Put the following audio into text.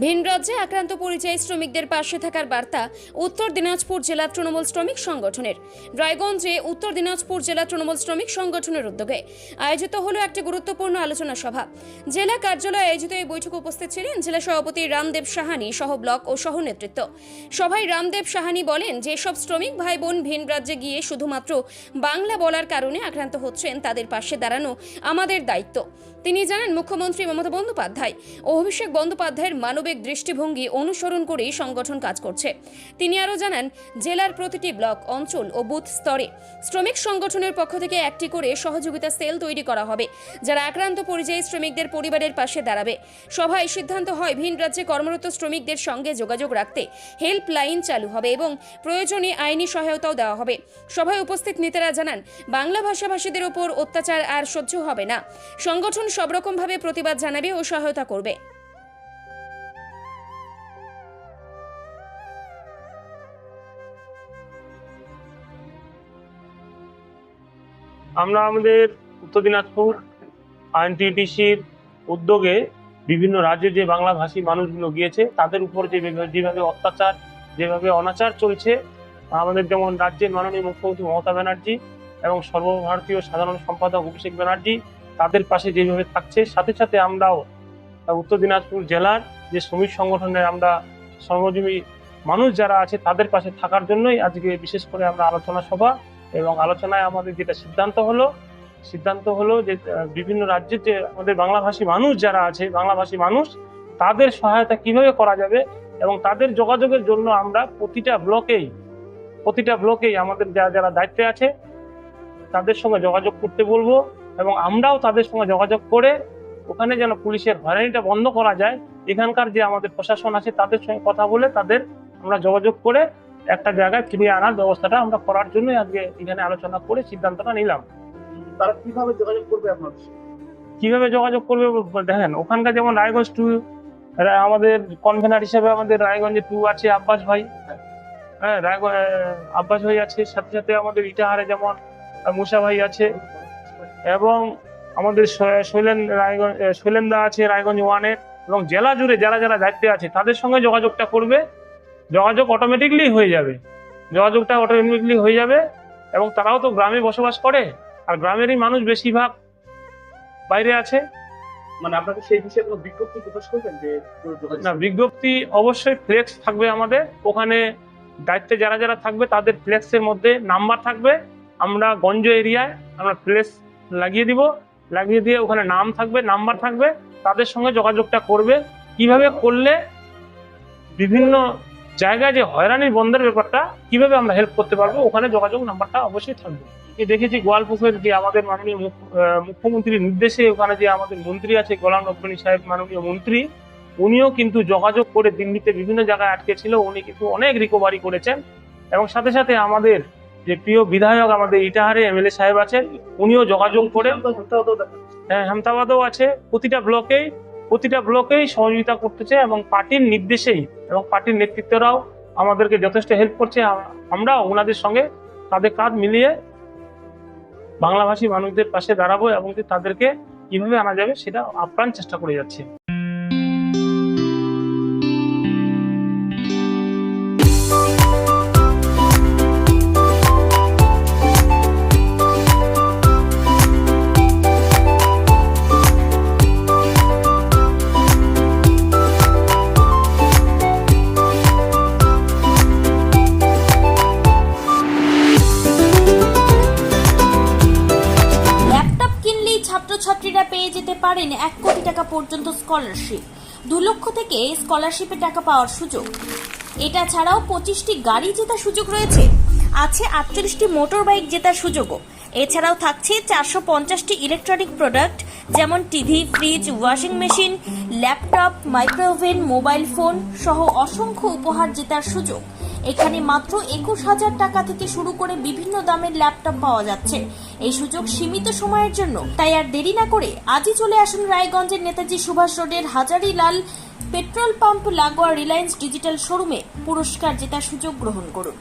ভিন রাজ্যে আক্রান্ত পরিযায়ী শ্রমিকদের পাশে থাকার বার্তা উত্তর দিনাজপুর জেলা তৃণমূল শ্রমিক সংগঠনের। রায়গঞ্জে উত্তর দিনাজপুর জেলা তৃণমূল শ্রমিক সংগঠনের উদ্যোগে আয়োজিত হলো একটি গুরুত্বপূর্ণ আলোচনা সভা। জেলা কার্যালয়ে আয়োজিত এই বৈঠকে উপস্থিত ছিলেন জেলা সভাপতি রামদেব সাহানি সহ ব্লক ও সহ নেতৃত্ব। সভায় রামদেব সাহানি বলেন, যেসব শ্রমিক ভাই বোন ভিন রাজ্যে গিয়ে শুধুমাত্র বাংলা বলার কারণে আক্রান্ত হচ্ছেন, তাদের পাশে দাঁড়ানো আমাদের দায়িত্ব। তিনি জানান, মুখ্যমন্ত্রী মমতা বন্দ্যোপাধ্যায় ও অভিষেক বন্দ্যোপাধ্যায়ের মানবিক দৃষ্টিভঙ্গি অনুসরণ করেই সংগঠন কাজ করছে। তিনি আরও জানান, জেলার প্রতিটি ব্লক, অঞ্চল ও বুথ স্তরে শ্রমিক সংগঠনের পক্ষ থেকে একটি করে সহযোগিতা সেল তৈরি করা হবে, যারা আক্রান্ত পরিযায়ী শ্রমিকদের পরিবারের পাশে দাঁড়াবে। সভায় সিদ্ধান্ত হয়, ভিন রাজ্যে কর্মরত শ্রমিকদের সঙ্গে যোগাযোগ রাখতে হেল্পলাইন চালু হবে এবং প্রয়োজনে আইনি সহায়তাও দেওয়া হবে। সভায় উপস্থিত নেতারা জানান, বাংলা ভাষাভাষীদের ওপর অত্যাচার আর সহ্য হবে না। সংগঠন সব রকমভাবে প্রতিবাদ জানাবে ও সহায়তা করবে। আমরা আমাদের উত্তর দিনাজপুর আইএনটিটিসির উদ্যোগে বিভিন্ন রাজ্যে যে বাংলাভাষী মানুষগুলো গিয়েছে তাদের উপর যেভাবে অত্যাচার, যেভাবে অনাচার চলছে, আমাদের যেমন রাজ্যের মাননীয় মুখ্যমন্ত্রী মমতা ব্যানার্জি এবং সর্বভারতীয় সাধারণ সম্পাদক অভিষেক ব্যানার্জি তাদের পাশে যেভাবে থাকছে, সাথে সাথে আমরাও উত্তর দিনাজপুর জেলার যে শ্রমিক সংগঠনের আমরা শ্রমজীবী মানুষ যারা আছে তাদের পাশে থাকার জন্যই আজকে বিশেষ করে আমরা আলোচনা সভা, এবং আলোচনায় আমাদের যেটা সিদ্ধান্ত হলো যে বিভিন্ন রাজ্যের যে আমাদের বাংলাভাষী মানুষ যারা আছে, বাংলাভাষী মানুষ তাদের সহায়তা কিভাবে করা যাবে এবং তাদের যোগাযোগের জন্য আমরা প্রতিটা ব্লকেই আমাদের যারা দায়িত্বে আছে তাদের সঙ্গে যোগাযোগ করতে বলবো, এবং আমরাও তাদের সঙ্গে যোগাযোগ করে ওখানে যেন পুলিশের হয়রানিটা বন্ধ করা যায়। এখানকার যে আমাদের প্রশাসন আছে তাদের সঙ্গে কথা বলে তাদের আমরা যোগাযোগ করে একটা জায়গায় ফিরিয়ে আনার ব্যবস্থাটা আমরা করার জন্যই আজকে এখানে আলোচনা করে সিদ্ধান্তটা নিলাম। তারা কিভাবে যোগাযোগ করবে আপনাদের? কিভাবে যোগাযোগ করবে দেখেন, ওখানকার যেমন রায়গঞ্জ 2 আমাদের কনভেনার হিসেবে আমাদের রায়গঞ্জে 2 আছে আব্বাস ভাই, হ্যাঁ আব্বাস ভাই আছে, সাথে সাথে আমাদের ইটাহারে যেমন মুসা ভাই আছে, এবং আমাদের শৈলেন্দা আছে রায়গঞ্জ 1-এর, এবং জেলা জুড়ে যারা যারা দায়িত্বে আছে তাদের সঙ্গে যোগাযোগটা করবে। যোগাযোগটা অটোমেটিকলি হয়ে যাবে, এবং তারাও তো গ্রামে বসবাস করে, আর গ্রামেরই মানুষ বেশিরভাগ বাইরে আছে। মানে আপনাকে সেই বিষয়ে কোনো বিজ্ঞপ্তি প্রকাশ করবেন? যে না, বিজ্ঞপ্তি অবশ্যই ফ্লেক্স থাকবে আমাদের ওখানে, দায়িত্বে যারা যারা থাকবে তাদের ফ্লেক্সের মধ্যে নাম্বার থাকবে। আমরা গঞ্জ এরিয়ায় আমরা ফ্লেক্স লাগিয়ে দিয়ে ওখানে নাম থাকবে, নাম্বার থাকবে, তাদের সঙ্গে যোগাযোগটা করবে। কিভাবে করলে বিভিন্ন জায়গায় যে হয়রানি বন্ধের ব্যাপারটা কিভাবে আমরা হেল্প করতে পারবো, ওখানে যোগাযোগ নাম্বারটা অবশ্যই থাকবে। দেখেছি গোয়ালপুকুরের যে আমাদের মাননীয় মুখ্যমন্ত্রীর নির্দেশে ওখানে যে আমাদের মন্ত্রী আছে গোলাম রব্বানী সাহেব, মাননীয় মন্ত্রী, উনিও কিন্তু যোগাযোগ করে দিল্লিতে বিভিন্ন জায়গায় আটকে ছিল, উনি কিন্তু অনেক রিকভারি করেছেন। এবং সাথে সাথে আমাদের যে প্রিয় বিধায়ক আমাদের ইটাহারে এমএলএ সাহেব আছেন, উনিও যোগাযোগ করে, হ্যাঁ হেমতাবাদও আছে, প্রতিটা ব্লকেই সহযোগিতা করতেছে, এবং পার্টির নির্দেশেই এবং পার্টির নেতৃত্বরাও আমাদেরকে যথেষ্ট হেল্প করছে। আমরাও ওনাদের সঙ্গে তাদের কাঁধ মিলিয়ে বাংলাভাষী মানুষদের পাশে দাঁড়াবো এবং তাদেরকে কিভাবে আনা যাবে সেটা আপ্রাণ চেষ্টা করে যাচ্ছি। ছাত্রছাত্রীরা পেয়ে যেতে পারেন 1 কোটি টাকা পর্যন্ত স্কলারশিপ, 2 লক্ষ থেকে স্কলারশিপে টাকা পাওয়ার সুযোগ। এটা ছাড়াও 25টি গাড়ি জেতার সুযোগ রয়েছে, আছে 48টি মোটর বাইক জেতার সুযোগও। এছাড়াও থাকছে 450টি ইলেকট্রনিক প্রোডাক্ট, যেমন TV, fridge, washing machine, laptop, micro oven, mobile phone সহ অসংখ্য উপহার জেতার সুযোগ। এখানে মাত্র 21,000 টাকা থেকে শুরু করে বিভিন্ন দামের ল্যাপটপ পাওয়া যাচ্ছে। এই সুযোগ সীমিত সময়ের জন্য, তাই আর দেরি না করে আজই চলে আসুন রায়গঞ্জের নেতাজি সুভাষ রোডের হাজারিলাল পেট্রোল পাম্প লাগোয়া রিলায়েন্স ডিজিটাল শোরুমে পুরস্কার জেতার সুযোগ গ্রহণ করুন।